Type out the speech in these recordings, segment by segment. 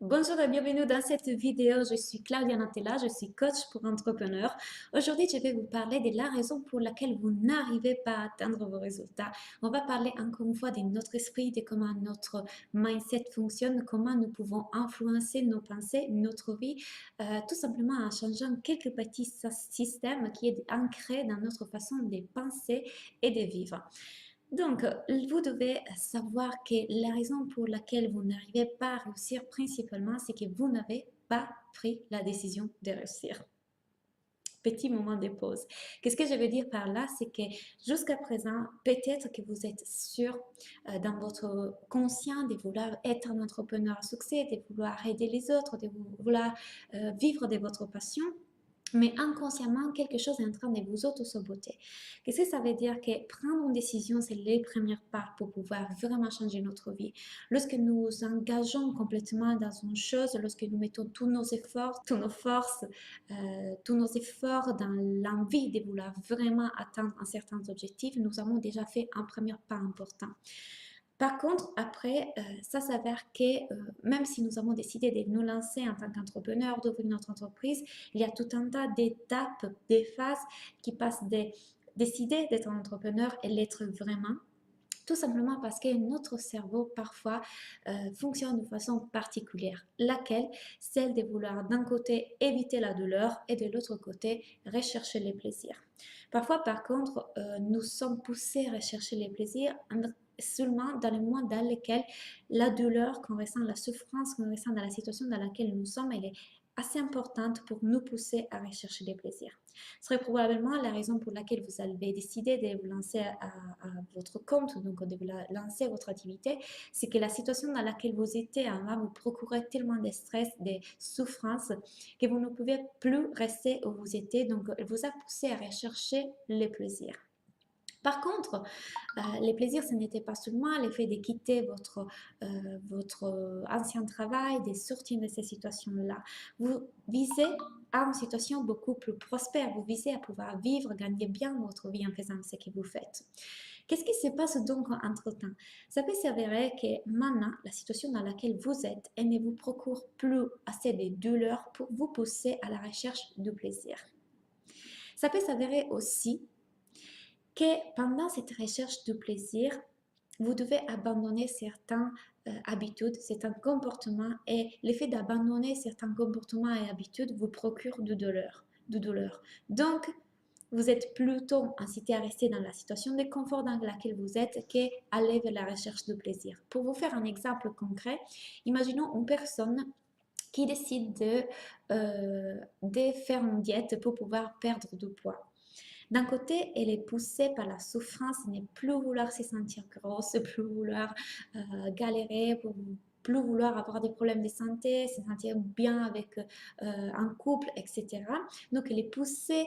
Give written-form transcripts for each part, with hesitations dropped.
Bonjour et bienvenue dans cette vidéo. Je suis Claudia Natella, je suis coach pour entrepreneurs. Aujourd'hui, je vais vous parler de la raison pour laquelle vous n'arrivez pas à atteindre vos résultats. On va parler encore une fois de notre esprit, de comment notre mindset fonctionne, comment nous pouvons influencer nos pensées, notre vie, tout simplement en changeant quelques petits systèmes qui est ancrés dans notre façon de penser et de vivre. Donc, vous devez savoir que la raison pour laquelle vous n'arrivez pas à réussir principalement, c'est que vous n'avez pas pris la décision de réussir. Petit moment de pause. Qu'est-ce que je veux dire par là? C'est que jusqu'à présent, peut-être que vous êtes sûr dans votre conscient de vouloir être un entrepreneur à succès, de vouloir aider les autres, de vouloir vivre de votre passion. Mais inconsciemment, quelque chose est en train de vous auto-saboter. Qu'est-ce que ça veut dire? Que prendre une décision, c'est les premières pas pour pouvoir vraiment changer notre vie. Lorsque nous engageons complètement dans une chose, lorsque nous mettons tous nos efforts, toutes nos forces, tous nos efforts dans l'envie de vouloir vraiment atteindre un certain objectif, nous avons déjà fait un premier pas important. Par contre, après, ça s'avère que même si nous avons décidé de nous lancer en tant qu'entrepreneur, d'ouvrir notre entreprise, il y a tout un tas d'étapes, des phases qui passent de décider d'être un entrepreneur et l'être vraiment. Tout simplement parce que notre cerveau, parfois, fonctionne de façon particulière. Laquelle? Celle de vouloir d'un côté éviter la douleur et de l'autre côté rechercher les plaisirs. Parfois, par contre, nous sommes poussés à rechercher les plaisirs seulement dans les moments dans lesquels la douleur qu'on ressent, la souffrance qu'on ressent dans la situation dans laquelle nous sommes, elle est assez importante pour nous pousser à rechercher des plaisirs. Ce serait probablement la raison pour laquelle vous avez décidé de vous lancer à votre compte, donc de vous lancer votre activité, c'est que la situation dans laquelle vous étiez avant vous procurait tellement de stress, de souffrance, que vous ne pouvez plus rester où vous étiez, donc elle vous a poussé à rechercher les plaisirs. Par contre, les plaisirs, ce n'était pas seulement le fait de quitter votre ancien travail, de sortir de ces situations-là. Vous visez à une situation beaucoup plus prospère. Vous visez à pouvoir vivre, gagner bien votre vie en faisant ce que vous faites. Qu'est-ce qui se passe donc entre-temps? Ça peut s'avérer que maintenant, la situation dans laquelle vous êtes, elle ne vous procure plus assez de douleur pour vous pousser à la recherche du plaisir. Ça peut s'avérer aussi que pendant cette recherche de plaisir, vous devez abandonner certaines habitudes, certains comportements et l'effet d'abandonner certains comportements et habitudes vous procure de douleur. Donc, vous êtes plutôt incité à rester dans la situation de confort dans laquelle vous êtes qu'aller vers la recherche de plaisir. Pour vous faire un exemple concret, imaginons une personne qui décide de faire une diète pour pouvoir perdre du poids. D'un côté, elle est poussée par la souffrance, ne plus vouloir se sentir grosse, plus vouloir galérer, plus vouloir avoir des problèmes de santé, se sentir bien avec un couple, etc. Donc, elle est poussée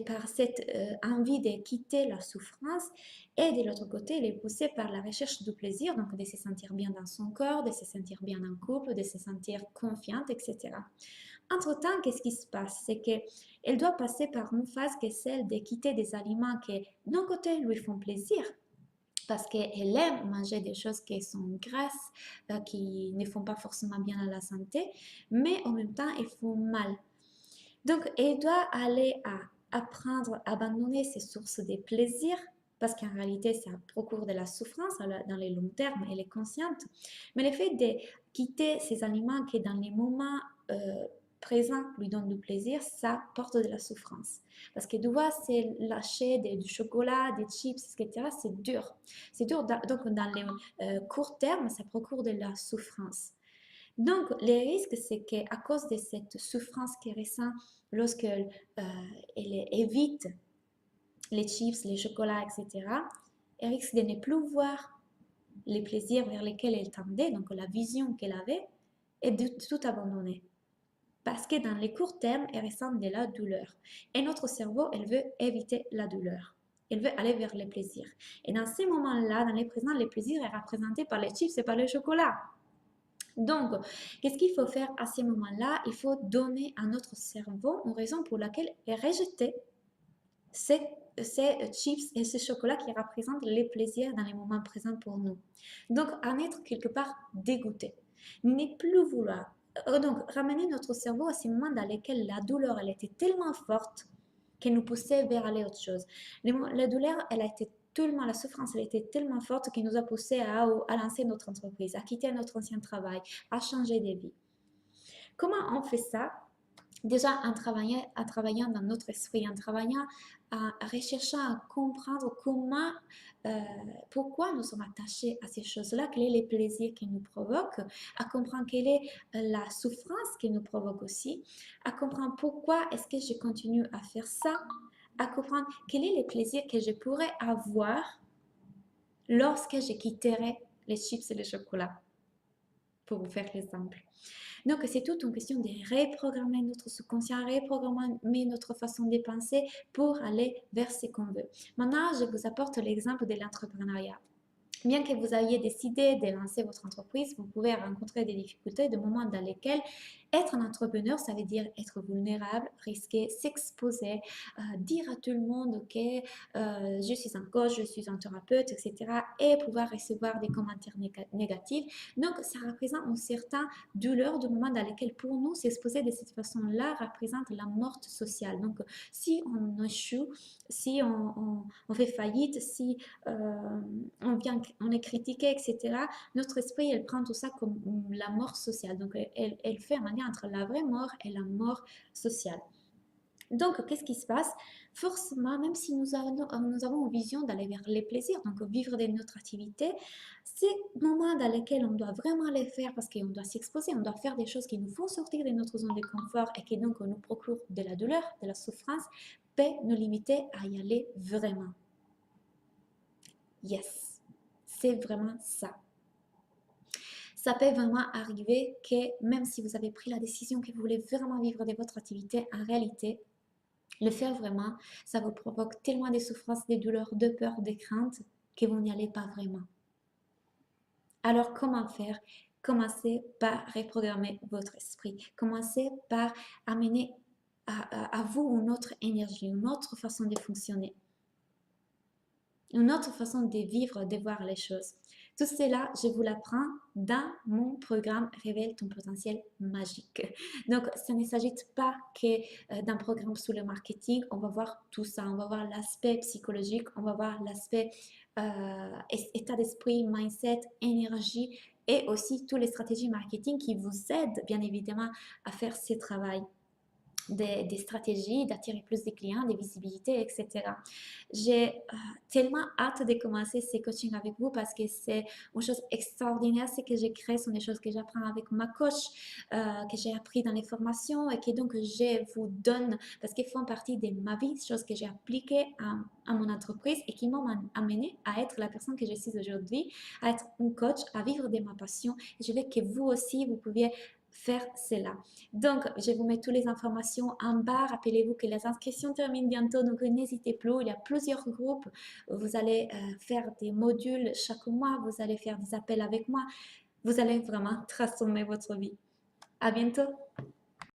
par cette envie de quitter la souffrance et de l'autre côté, elle est poussée par la recherche du plaisir, donc de se sentir bien dans son corps, de se sentir bien en couple, de se sentir confiante, etc. Entre-temps, qu'est-ce qui se passe? C'est qu'elle doit passer par une phase qui est celle de quitter des aliments qui, d'un côté, lui font plaisir, parce qu'elle aime manger des choses qui sont grasses, qui ne font pas forcément bien à la santé, mais en même temps, elles font mal. Donc, elle doit aller à apprendre à abandonner ses sources de plaisir parce qu'en réalité, ça procure de la souffrance dans les longs termes, elle est consciente. Mais le fait de quitter ces aliments qui, dans les moments présents, lui donnent du plaisir, ça porte de la souffrance. Parce que devoir se lâcher du chocolat, des chips, etc., c'est dur. C'est dur, donc dans les courts termes, ça procure de la souffrance. Donc, le risque, c'est qu'à cause de cette souffrance qu'elle ressent lorsqu'elle évite les chips, les chocolats, etc., elle risque de ne plus voir les plaisirs vers lesquels elle tendait, donc la vision qu'elle avait, et de tout abandonner. Parce que dans les courts termes, elle ressent de la douleur. Et notre cerveau, elle veut éviter la douleur. Elle veut aller vers les plaisirs. Et dans ces moments-là, dans les présents, les plaisirs est représenté par les chips et par le chocolat. Donc, qu'est-ce qu'il faut faire à ce moment-là? Il faut donner à notre cerveau une raison pour laquelle il rejeter ces chips et ces chocolats qui représentent les plaisirs dans les moments présents pour nous. Donc, en être quelque part dégoûté. Ne plus vouloir. Donc, ramener notre cerveau à ces moments dans lesquels la douleur, elle était tellement forte qu'elle nous poussait vers aller autre chose. La douleur, elle a été tellement, la souffrance, elle était tellement forte qu'elle nous a poussé à lancer notre entreprise, à quitter notre ancien travail, à changer de vie. Comment on fait ça? Déjà en travaillant dans notre esprit, en travaillant à rechercher à comprendre comment, pourquoi nous sommes attachés à ces choses-là, quel est le plaisir qui nous provoque, à comprendre quelle est la souffrance qui nous provoque aussi, à comprendre pourquoi est-ce que je continue à faire ça, à comprendre quel est le plaisir que je pourrais avoir lorsque je quitterai les chips et les chocolats, pour vous faire l'exemple. Donc, c'est toute une question de reprogrammer notre subconscient, reprogrammer notre façon de penser pour aller vers ce qu'on veut. Maintenant, je vous apporte l'exemple de l'entrepreneuriat. Bien que vous ayez décidé de lancer votre entreprise, vous pouvez rencontrer des difficultés, des moments dans lesquels être un entrepreneur, ça veut dire être vulnérable, risquer, s'exposer, dire à tout le monde que je suis un coach, je suis un thérapeute, etc. et pouvoir recevoir des commentaires négatifs. Donc, ça représente une certaine douleur de moment dans lequel pour nous, s'exposer de cette façon-là représente la mort sociale. Donc, si on échoue, si on fait faillite, si on est critiqué, etc., notre esprit, elle prend tout ça comme la mort sociale. Donc, elle fait un lien entre la vraie mort et la mort sociale. Donc, qu'est-ce qui se passe? Forcément, même si nous avons une vision d'aller vers les plaisirs, donc vivre de notre activité, ces moments dans lesquels on doit vraiment les faire parce qu'on doit s'exposer, on doit faire des choses qui nous font sortir de notre zone de confort et qui donc nous procurent de la douleur, de la souffrance, peut nous limiter à y aller vraiment. Yes, c'est vraiment ça. Ça peut vraiment arriver que même si vous avez pris la décision que vous voulez vraiment vivre de votre activité, en réalité, le faire vraiment, ça vous provoque tellement de souffrances, de douleurs, de peurs, de craintes que vous n'y allez pas vraiment. Alors comment faire? Commencez par reprogrammer votre esprit. Commencez par amener à vous une autre énergie, une autre façon de fonctionner, une autre façon de vivre, de voir les choses. Tout cela, je vous l'apprends dans mon programme Révèle ton potentiel magique. Donc, ça ne s'agit pas que d'un programme sur le marketing, on va voir tout ça, on va voir l'aspect psychologique, on va voir l'aspect état d'esprit, mindset, énergie et aussi toutes les stratégies marketing qui vous aident bien évidemment à faire ce travail. Des stratégies, d'attirer plus de clients, des visibilités, etc. J'ai tellement hâte de commencer ces coachings avec vous parce que c'est une chose extraordinaire, ce que j'ai créé, ce sont des choses que j'apprends avec ma coach, que j'ai appris dans les formations et que donc je vous donne parce qu'ils font partie de ma vie, choses que j'ai appliquées à mon entreprise et qui m'ont amené à être la personne que je suis aujourd'hui, à être une coach, à vivre de ma passion. Et je veux que vous aussi, vous pouviez faire cela. Donc, je vous mets toutes les informations en bas. Rappelez-vous que les inscriptions terminent bientôt, donc n'hésitez plus. Il y a plusieurs groupes. Vous allez faire des modules chaque mois. Vous allez faire des appels avec moi. Vous allez vraiment transformer votre vie. À bientôt.